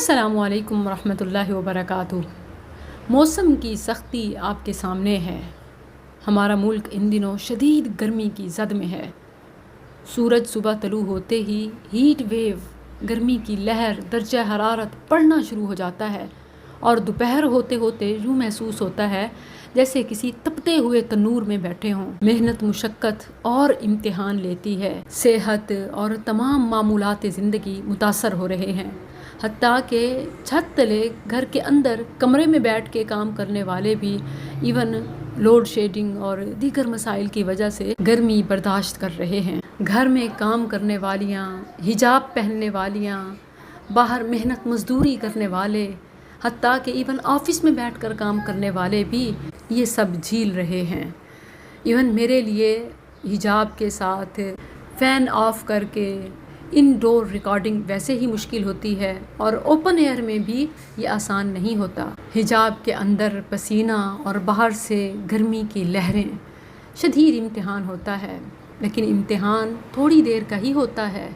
السلام علیکم ورحمۃ اللہ وبرکاتہ۔ موسم کی سختی آپ کے سامنے ہے۔ ہمارا ملک ان دنوں شدید گرمی کی زد میں ہے۔ سورج صبح طلوع ہوتے ہی ہیٹ ویو گرمی کی لہر درجہ حرارت بڑھنا شروع ہو جاتا ہے، اور دوپہر ہوتے ہوتے یوں محسوس ہوتا ہے جیسے کسی تپتے ہوئے تنور میں بیٹھے ہوں۔ محنت، مشقت اور امتحان لیتی ہے۔ صحت اور تمام معمولات زندگی متاثر ہو رہے ہیں، حتیٰ کہ چھت تلے گھر کے اندر کمرے میں بیٹھ کے کام کرنے والے بھی ایون لوڈ شیڈنگ اور دیگر مسائل کی وجہ سے گرمی برداشت کر رہے ہیں۔ گھر میں کام کرنے والیاں، حجاب پہننے والیاں، باہر محنت مزدوری کرنے والے، حتیٰ کہ ایون آفس میں بیٹھ کر کام کرنے والے بھی یہ سب جھیل رہے ہیں۔ ایون میرے لیے حجاب کے ساتھ فین آف کر کے انڈور ریکارڈنگ ویسے ہی مشکل ہوتی ہے، اور اوپن ایئر میں بھی یہ آسان نہیں ہوتا۔ حجاب کے اندر پسینہ اور باہر سے گرمی کی لہریں، شدید امتحان ہوتا ہے، لیکن امتحان تھوڑی دیر کا ہی ہوتا ہے،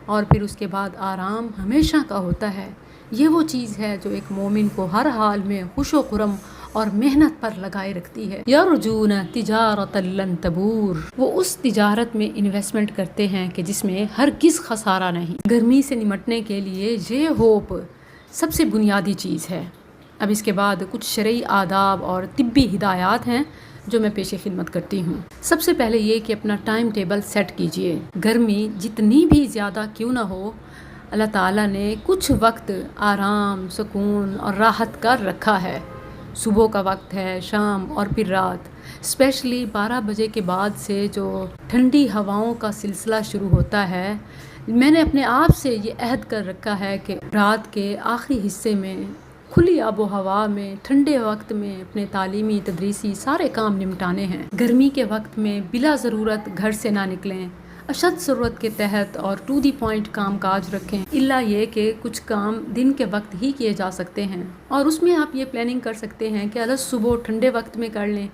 اور پھر اس کے بعد آرام ہمیشہ کا ہوتا ہے۔ یہ وہ چیز ہے جو ایک مومن کو ہر حال میں خوش و خرم اور محنت پر لگائے رکھتی ہے۔ یرجون تجارۃ لن تبور، وہ اس تجارت میں انویسٹمنٹ کرتے ہیں کہ جس میں ہرگز خسارہ نہیں۔ گرمی سے نمٹنے کے لیے یہ ہوپ سب سے بنیادی چیز ہے۔ اب اس کے بعد کچھ شرعی آداب اور طبی ہدایات ہیں جو میں پیش خدمت کرتی ہوں۔ سب سے پہلے یہ کہ اپنا ٹائم ٹیبل سیٹ کیجئے۔ گرمی جتنی بھی زیادہ کیوں نہ ہو، اللہ تعالیٰ نے کچھ وقت آرام، سکون اور راحت کا رکھا ہے۔ صبح کا وقت ہے، شام اور پھر رات، اسپیشلی 12 بجے کے بعد سے جو ٹھنڈی ہواؤں کا سلسلہ شروع ہوتا ہے۔ میں نے اپنے آپ سے یہ عہد کر رکھا ہے کہ رات کے آخری حصے میں کھلی آب و ہوا میں ٹھنڈے وقت میں اپنے تعلیمی، تدریسی سارے کام نمٹانے ہیں۔ گرمی کے وقت میں بلا ضرورت گھر سے نہ نکلیں، اشد ضرورت کے تحت اور ٹو دی پوائنٹ کام کاج رکھیں، الا یہ کہ کچھ کام دن کے وقت ہی کیے جا سکتے ہیں، اور اس میں آپ یہ پلاننگ کر سکتے ہیں کہ الگ صبح ٹھنڈے وقت میں کر لیں۔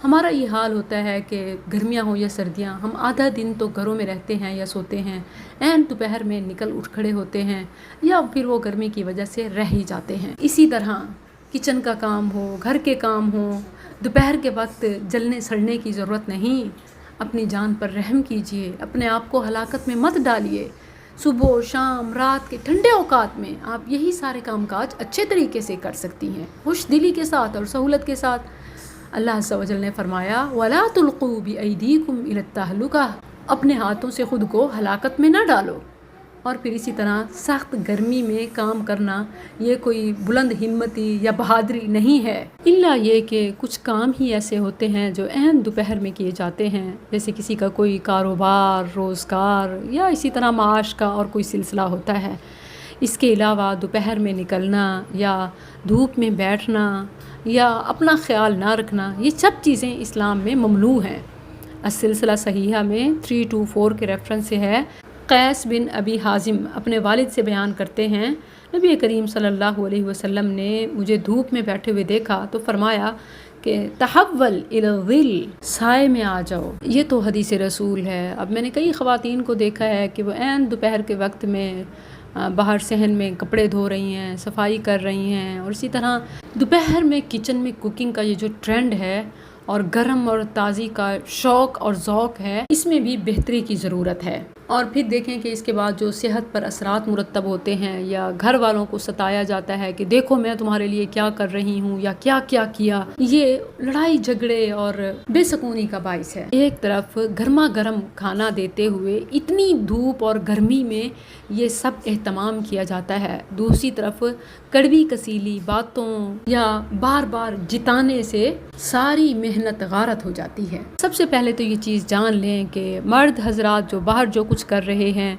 ہمارا یہ حال ہوتا ہے کہ گرمیاں ہوں یا سردیاں، ہم آدھا دن تو گھروں میں رہتے ہیں یا سوتے ہیں، اینڈ دوپہر میں نکل اٹھ کھڑے ہوتے ہیں، یا پھر وہ گرمی کی وجہ سے رہ ہی جاتے ہیں۔ اسی طرح کچن کا کام ہو، گھر کے کام ہوں، دوپہر کے وقت جلنے سڑنے کی ضرورت نہیں۔ اپنی جان پر رحم کیجئے، اپنے آپ کو ہلاکت میں مت ڈالیے۔ صبح، شام، رات کے ٹھنڈے اوقات میں آپ یہی سارے کام کاج اچھے طریقے سے کر سکتی ہیں، خوش دلی کے ساتھ اور سہولت کے ساتھ۔ اللہ عز و جل نے فرمایا وَلَا تُلْقُوا بِأَيْدِيكُمْ إِلَى التَّهْلُكَةِ، اپنے ہاتھوں سے خود کو ہلاکت میں نہ ڈالو۔ اور پھر اسی طرح سخت گرمی میں کام کرنا یہ کوئی بلند ہمتی یا بہادری نہیں ہے، الا یہ کہ کچھ کام ہی ایسے ہوتے ہیں جو عین دوپہر میں کیے جاتے ہیں، جیسے کسی کا کوئی کاروبار، روزگار یا اسی طرح معاش کا اور کوئی سلسلہ ہوتا ہے۔ اس کے علاوہ دوپہر میں نکلنا یا دھوپ میں بیٹھنا یا اپنا خیال نہ رکھنا، یہ سب چیزیں اسلام میں ممنوع ہیں۔ السلسلہ صحیحہ میں 324 کے ریفرنس سے ہے۔ قیس بن ابی حازم اپنے والد سے بیان کرتے ہیں، نبی کریم صلی اللہ علیہ وسلم نے مجھے دھوپ میں بیٹھے ہوئے دیکھا تو فرمایا کہ تحول الی الظل، سائے میں آ جاؤ۔ یہ تو حدیث رسول ہے۔ اب میں نے کئی خواتین کو دیکھا ہے کہ وہ عین دوپہر کے وقت میں باہر صحن میں کپڑے دھو رہی ہیں، صفائی کر رہی ہیں، اور اسی طرح دوپہر میں کچن میں کوکنگ کا یہ جو ٹرینڈ ہے اور گرم اور تازی کا شوق اور ذوق ہے، اس میں بھی بہتری کی ضرورت ہے۔ اور پھر دیکھیں کہ اس کے بعد جو صحت پر اثرات مرتب ہوتے ہیں، یا گھر والوں کو ستایا جاتا ہے کہ دیکھو میں تمہارے لیے کیا کر رہی ہوں یا کیا کیا کیا، یہ لڑائی جھگڑے اور بے سکونی کا باعث ہے۔ ایک طرف گرما گرم کھانا دیتے ہوئے اتنی دھوپ اور گرمی میں یہ سب اہتمام کیا جاتا ہے، دوسری طرف کڑوی کسیلی باتوں یا بار بار جتانے سے ساری محنت غارت ہو جاتی ہے۔ سب سے پہلے تو یہ چیز جان لیں کہ مرد حضرات جو باہر جو کچھ کر رہے ہیں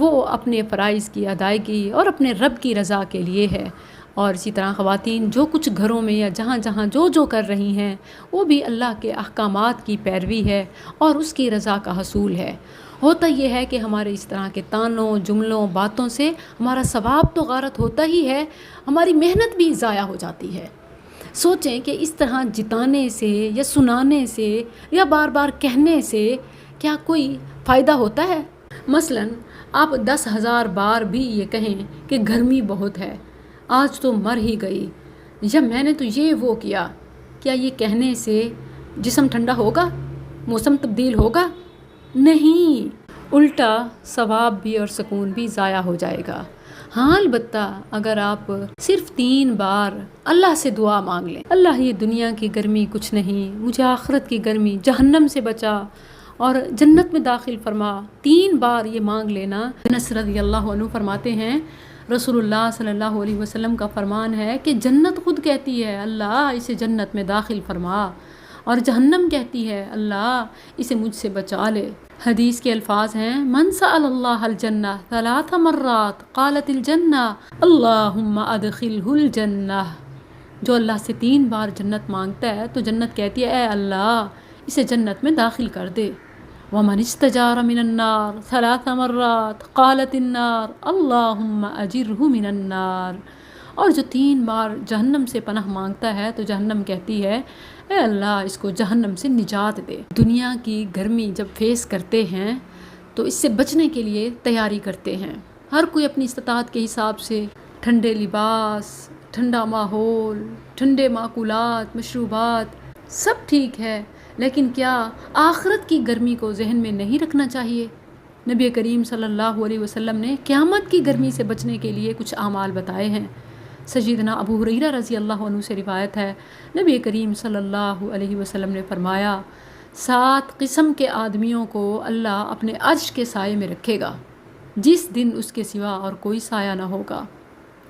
وہ اپنے فرائض کی ادائیگی اور اپنے رب کی رضا کے لیے ہے، اور اسی طرح خواتین جو کچھ گھروں میں یا جہاں جہاں جو کر رہی ہیں وہ بھی اللہ کے احکامات کی پیروی ہے اور اس کی رضا کا حصول ہے۔ ہوتا یہ ہے کہ ہمارے اس طرح کے تانوں، جملوں، باتوں سے ہمارا ثواب تو غارت ہوتا ہی ہے، ہماری محنت بھی ضائع ہو جاتی ہے۔ سوچیں کہ اس طرح جتانے سے یا سنانے سے یا بار بار کہنے سے کیا کوئی فائدہ ہوتا ہے؟ مثلاً آپ 10,000 بار بھی یہ کہیں کہ گرمی بہت ہے، آج تو مر ہی گئی، یا میں نے تو یہ وہ کیا. کیا یہ کہنے سے جسم ٹھنڈا ہوگا؟ موسم تبدیل ہوگا؟ نہیں، الٹا ثواب بھی اور سکون بھی ضائع ہو جائے گا. ہاں البتہ اگر آپ صرف 3 بار اللہ سے دعا مانگ لیں، اللہ یہ دنیا کی گرمی کچھ نہیں، مجھے آخرت کی گرمی جہنم سے بچا اور جنت میں داخل فرما، 3 بار یہ مانگ لینا. انس رضی اللہ عنہ فرماتے ہیں رسول اللہ صلی اللہ علیہ وسلم کا فرمان ہے کہ جنت خود کہتی ہے اللہ اسے جنت میں داخل فرما، اور جہنم کہتی ہے اللہ اسے مجھ سے بچا لے. حدیث کے الفاظ ہیں من سأل اللہ الجنہ 3 مرات قالت الجنہ اللہم ادخلہ الجنہ. جو اللہ سے 3 بار جنت مانگتا ہے تو جنت کہتی ہے اے اللہ اسے جنت میں داخل کر دے. ومن استجار من النار 3 مرات قالت النار اللہم اجرہ من النار. اور جو 3 بار جہنم سے پناہ مانگتا ہے تو جہنم کہتی ہے اے اللہ اس کو جہنم سے نجات دے. دنیا کی گرمی جب فیس کرتے ہیں تو اس سے بچنے کے لیے تیاری کرتے ہیں. ہر کوئی اپنی استطاعت کے حساب سے ٹھنڈے لباس، ٹھنڈا ماحول، ٹھنڈے معقولات، مشروبات سب ٹھیک ہے، لیکن کیا آخرت کی گرمی کو ذہن میں نہیں رکھنا چاہیے؟ نبی کریم صلی اللہ علیہ وسلم نے قیامت کی گرمی سے بچنے کے لیے کچھ اعمال بتائے ہیں. سیدنا ابو ہریرہ رضی اللہ عنہ سے روایت ہے نبی کریم صلی اللہ علیہ وسلم نے فرمایا 7 قسم کے آدمیوں کو اللہ اپنے عرش کے سائے میں رکھے گا جس دن اس کے سوا اور کوئی سایہ نہ ہوگا.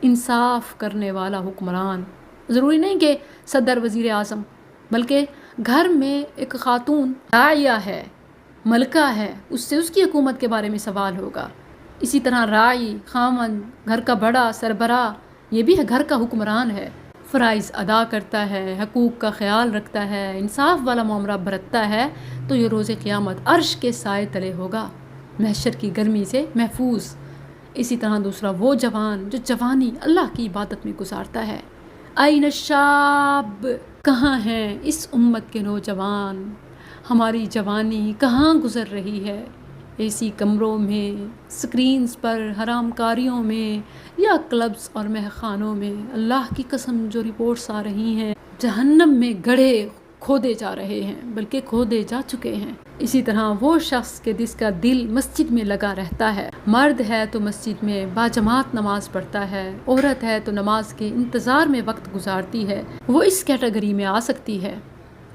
انصاف کرنے والا حکمران، ضروری نہیں کہ صدر وزیر اعظم، بلکہ گھر میں ایک خاتون راعیہ ہے، ملکہ ہے، اس سے اس کی حکومت کے بارے میں سوال ہوگا. اسی طرح راعی، خامن، گھر کا بڑا سربراہ یہ بھی گھر کا حکمران ہے، فرائض ادا کرتا ہے، حقوق کا خیال رکھتا ہے، انصاف والا معاملہ برتتا ہے، تو یہ روز قیامت عرش کے سائے تلے ہوگا، محشر کی گرمی سے محفوظ. اسی طرح دوسرا وہ جوان جو جوانی اللہ کی عبادت میں گزارتا ہے. این الشاب، کہاں ہیں اس امت کے نوجوان؟ ہماری جوانی کہاں گزر رہی ہے؟ ایسی کمروں میں، سکرینز پر، حرام کاریوں میں، یا کلبز اور مہخانوں میں. اللہ کی قسم جو رپورٹس آ رہی ہیں جہنم میں گڑھے کھودے جا رہے ہیں، بلکہ کھودے جا چکے ہیں. اسی طرح وہ شخص کہ جس کا دل مسجد میں لگا رہتا ہے، مرد ہے تو مسجد میں باجماعت نماز پڑھتا ہے، عورت ہے تو نماز کے انتظار میں وقت گزارتی ہے، وہ اس کیٹیگری میں آ سکتی ہے.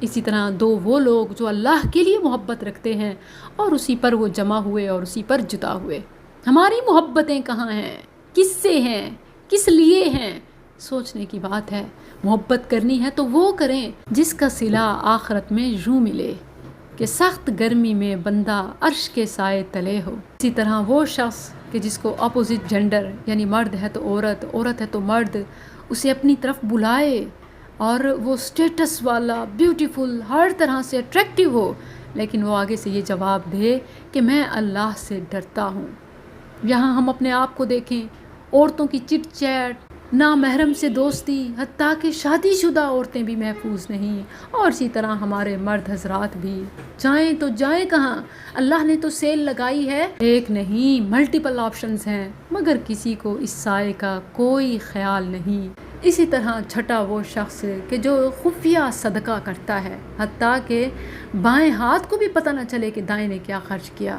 اسی طرح 2 وہ لوگ جو اللہ کے لیے محبت رکھتے ہیں اور اسی پر وہ جمع ہوئے اور اسی پر جدا ہوئے. ہماری محبتیں کہاں ہیں؟ کس سے ہیں؟ کس لیے ہیں؟ سوچنے کی بات ہے. محبت کرنی ہے تو وہ کریں جس کا صلہ آخرت میں یوں ملے کہ سخت گرمی میں بندہ عرش کے سائے تلے ہو. اسی طرح وہ شخص کہ جس کو اپوزٹ جینڈر یعنی مرد ہے تو عورت، عورت ہے تو مرد، اسے اپنی طرف بلائے اور وہ سٹیٹس والا، بیوٹیفل، ہر طرح سے اٹریکٹیو ہو، لیکن وہ آگے سے یہ جواب دے کہ میں اللہ سے ڈرتا ہوں. یہاں ہم اپنے آپ کو دیکھیں، عورتوں کی چٹ چیٹ، نامحرم سے دوستی، حتیٰ کہ شادی شدہ عورتیں بھی محفوظ نہیں، اور اسی طرح ہمارے مرد حضرات بھی. جائیں تو جائیں کہاں؟ اللہ نے تو سیل لگائی ہے، ایک نہیں ملٹیپل آپشنز ہیں، مگر کسی کو اس سائے کا کوئی خیال نہیں. اسی طرح چھٹا وہ شخص کہ جو خفیہ صدقہ کرتا ہے، حتیٰ کہ بائیں ہاتھ کو بھی پتہ نہ چلے کہ دائیں نے کیا خرچ کیا،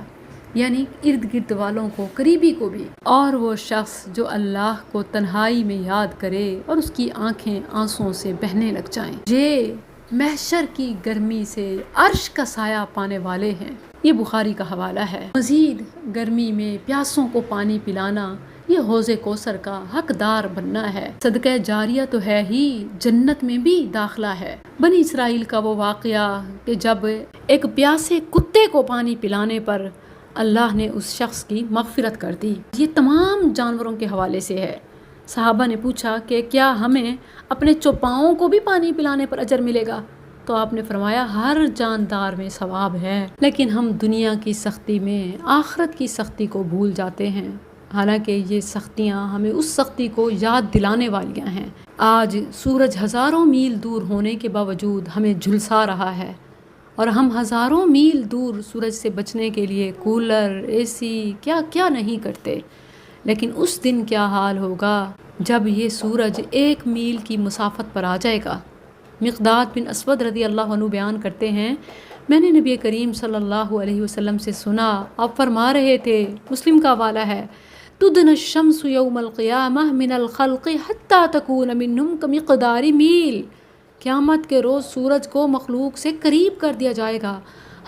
یعنی ارد گرد والوں کو، قریبی کو بھی. اور وہ شخص جو اللہ کو تنہائی میں یاد کرے اور اس کی آنکھیں آنسوں سے بہنے لگ جائیں. یہ محشر کی گرمی سے عرش کا سایہ پانے والے ہیں. یہ بخاری کا حوالہ ہے. مزید گرمی میں پیاسوں کو پانی پلانا، یہ حوض کوثر کا حقدار بننا ہے. صدقہ جاریہ تو ہے ہی، جنت میں بھی داخلہ ہے. بنی اسرائیل کا وہ واقعہ کہ جب ایک پیاسے کتے کو پانی پلانے پر اللہ نے اس شخص کی مغفرت کر دی. یہ تمام جانوروں کے حوالے سے ہے. صحابہ نے پوچھا کہ کیا ہمیں اپنے چوپاؤں کو بھی پانی پلانے پر اجر ملے گا؟ تو آپ نے فرمایا ہر جاندار میں ثواب ہے، لیکن ہم دنیا کی سختی میں آخرت کی سختی کو بھول جاتے ہیں، حالانکہ یہ سختیاں ہمیں اس سختی کو یاد دلانے والیاں ہیں. آج سورج ہزاروں میل دور ہونے کے باوجود ہمیں جھلسا رہا ہے، اور ہم ہزاروں میل دور سورج سے بچنے کے لیے کولر، اے سی، کیا کیا نہیں کرتے. لیکن اس دن کیا حال ہوگا جب یہ سورج 1 میل کی مسافت پر آ جائے گا۔ مقداد بن اسود رضی اللہ عنہ بیان کرتے ہیں، میں نے نبی کریم صلی اللہ علیہ وسلم سے سنا، آپ فرما رہے تھے، مسلم کا حوالہ ہے، تدن الشمس یوم القیامہ من الخلق حتی تکون منہم کمقدار میل، قیامت کے روز سورج کو مخلوق سے قریب کر دیا جائے گا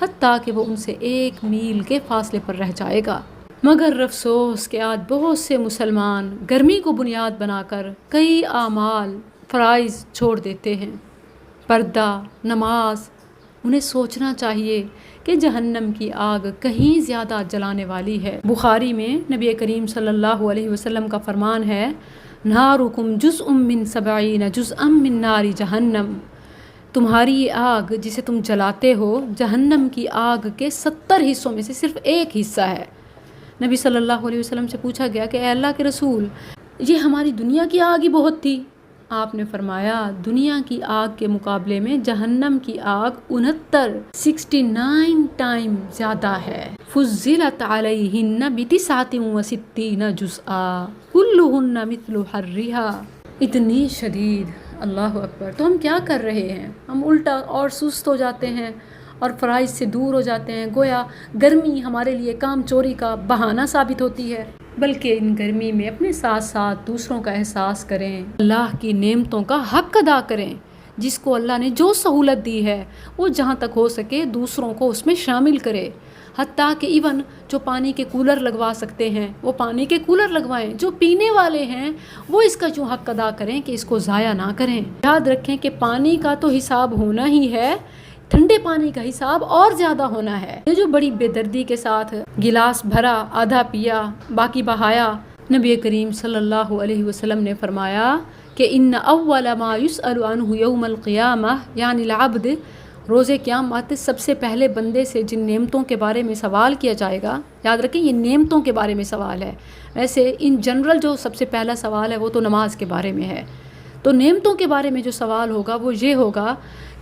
حتیٰ کہ وہ ان سے 1 میل کے فاصلے پر رہ جائے گا۔ مگر افسوس کہ آج بہت سے مسلمان گرمی کو بنیاد بنا کر کئی اعمال فرائض چھوڑ دیتے ہیں، پردہ، نماز۔ انہیں سوچنا چاہیے کہ جہنم کی آگ کہیں زیادہ جلانے والی ہے۔ بخاری میں نبی کریم صلی اللہ علیہ وسلم کا فرمان ہے، نارکم جزء من 70 جزءا من نار جہنم، تمہاری یہ آگ جسے تم جلاتے ہو جہنم کی آگ کے 70 حصوں میں سے صرف 1 حصہ ہے۔ نبی صلی اللہ علیہ وسلم سے پوچھا گیا کہ اے اللہ کے رسول، یہ ہماری دنیا کی آگ ہی بہت تھی۔ آپ نے فرمایا، دنیا کی آگ کے مقابلے میں جہنم کی آگ 69 ٹائم زیادہ ہے۔ فضلت علیہن ب69 جزءا کلہن مثل حرھا، اتنی شدید، اللہ اکبر۔ تو ہم کیا کر رہے ہیں؟ ہم الٹا اور سست ہو جاتے ہیں اور فرائض سے دور ہو جاتے ہیں، گویا گرمی ہمارے لیے کام چوری کا بہانہ ثابت ہوتی ہے۔ بلکہ ان گرمی میں اپنے ساتھ ساتھ دوسروں کا احساس کریں، اللہ کی نعمتوں کا حق ادا کریں، جس کو اللہ نے جو سہولت دی ہے وہ جہاں تک ہو سکے دوسروں کو اس میں شامل کرے۔ حتیٰ کہ ایون جو پانی کے کولر لگوا سکتے ہیں وہ پانی کے کولر لگوائیں، جو پینے والے ہیں وہ اس کا جو حق ادا کریں کہ اس کو ضائع نہ کریں۔ یاد رکھیں کہ پانی کا تو حساب ہونا ہی ہے، ٹھنڈے پانی کا حساب اور زیادہ ہونا ہے۔ یہ جو بڑی بے دردی کے ساتھ گلاس بھرا، آدھا پیا، باقی بہایا، نبی کریم صلی اللہ علیہ وسلم نے فرمایا کہ ان اول ما یسأل عنہ یوم القیامہ، یعنی العبد، روز قیامت سب سے پہلے بندے سے جن نعمتوں کے بارے میں سوال کیا جائے گا، یاد رکھیں یہ نعمتوں کے بارے میں سوال ہے، ویسے ان جنرل جو سب سے پہلا سوال ہے وہ تو نماز کے بارے میں ہے، تو نعمتوں کے بارے میں جو سوال ہوگا وہ یہ ہوگا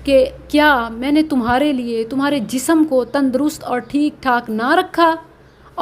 کہ کیا میں نے تمہارے لیے تمہارے جسم کو تندرست اور ٹھیک ٹھاک نہ رکھا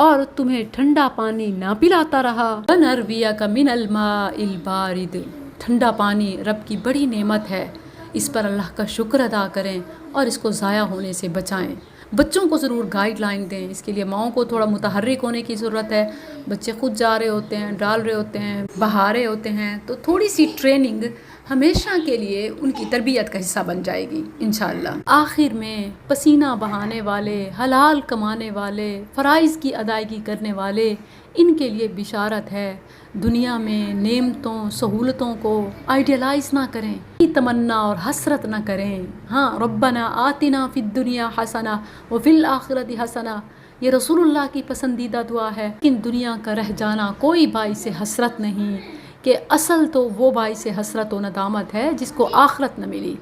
اور تمہیں ٹھنڈا پانی نہ پلاتا رہا؟ وَنَرْوِيَكَ مِنَ الْمَاءِ الْبَارِدِ، ٹھنڈا پانی رب کی بڑی نعمت ہے، اس پر اللہ کا شکر ادا کریں اور اس کو ضائع ہونے سے بچائیں۔ بچوں کو ضرور گائیڈ لائن دیں، اس کے لیے ماؤں کو تھوڑا متحرک ہونے کی ضرورت ہے۔ بچے خود جا رہے ہوتے ہیں، ڈال رہے ہوتے ہیں، بہا رہے ہوتے ہیں، تو تھوڑی سی ٹریننگ ہمیشہ کے لیے ان کی تربیت کا حصہ بن جائے گی انشاءاللہ۔ آخر میں پسینہ بہانے والے، حلال کمانے والے، فرائض کی ادائیگی کرنے والے، ان کے لیے بشارت ہے، دنیا میں نعمتوں سہولتوں کو آئیڈیلائز نہ کریں، تمنا اور حسرت نہ کریں۔ ہاں، ربنا آتنا فی الدنیا حسنہ وفی الآخرۃ حسنہ، یہ رسول اللہ کی پسندیدہ دعا ہے، لیکن دنیا کا رہ جانا کوئی باعث حسرت نہیں، کہ اصل تو وہ باعث حسرت و ندامت ہے جس کو آخرت نہ ملی،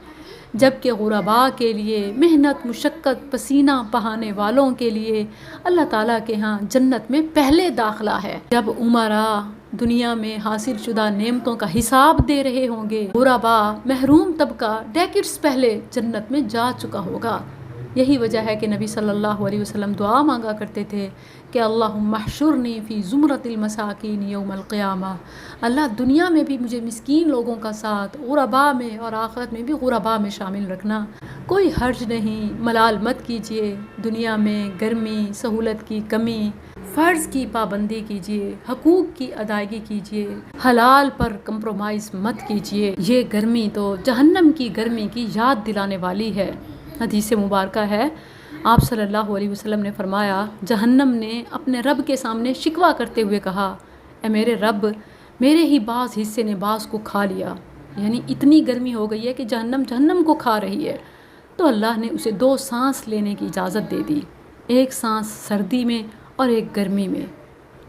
جبکہ غرباء کے لیے، محنت مشقت پسینہ بہانے والوں کے لیے اللہ تعالیٰ کے ہاں جنت میں پہلے داخلہ ہے۔ جب امراء دنیا میں حاصل شدہ نعمتوں کا حساب دے رہے ہوں گے، غرباء محروم طبقہ ڈیکڈز پہلے جنت میں جا چکا ہوگا۔ یہی وجہ ہے کہ نبی صلی اللہ علیہ وسلم دعا مانگا کرتے تھے کہ اللہم احشرنی فی زمرۃ المساکین یوم القیامہ، اللہ دنیا میں بھی مجھے مسکین لوگوں کا ساتھ، غرباء میں اور آخرت میں بھی غرباء میں شامل رکھنا۔ کوئی حرج نہیں، ملال مت کیجیے، دنیا میں گرمی سہولت کی کمی، فرض کی پابندی کیجیے، حقوق کی ادائیگی کیجیے، حلال پر کمپرومائز مت کیجیے۔ یہ گرمی تو جہنم کی گرمی کی یاد دلانے والی ہے۔ حدیث مبارکہ ہے، آپ صلی اللہ علیہ وسلم نے فرمایا، جہنم نے اپنے رب کے سامنے شکوہ کرتے ہوئے کہا، اے میرے رب، میرے ہی بعض حصے نے بعض کو کھا لیا، یعنی اتنی گرمی ہو گئی ہے کہ جہنم کو کھا رہی ہے۔ تو اللہ نے اسے 2 سانس لینے کی اجازت دے دی، ایک سانس سردی میں اور ایک گرمی میں۔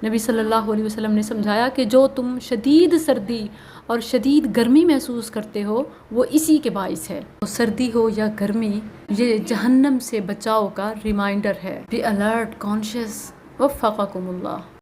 نبی صلی اللہ علیہ وسلم نے سمجھایا کہ جو تم شدید سردی اور شدید گرمی محسوس کرتے ہو وہ اسی کے باعث ہے، سردی ہو یا گرمی، یہ جہنم سے بچاؤ کا ریمائنڈر ہے۔ بی الرٹ، کانشیس، وفقکم اللہ۔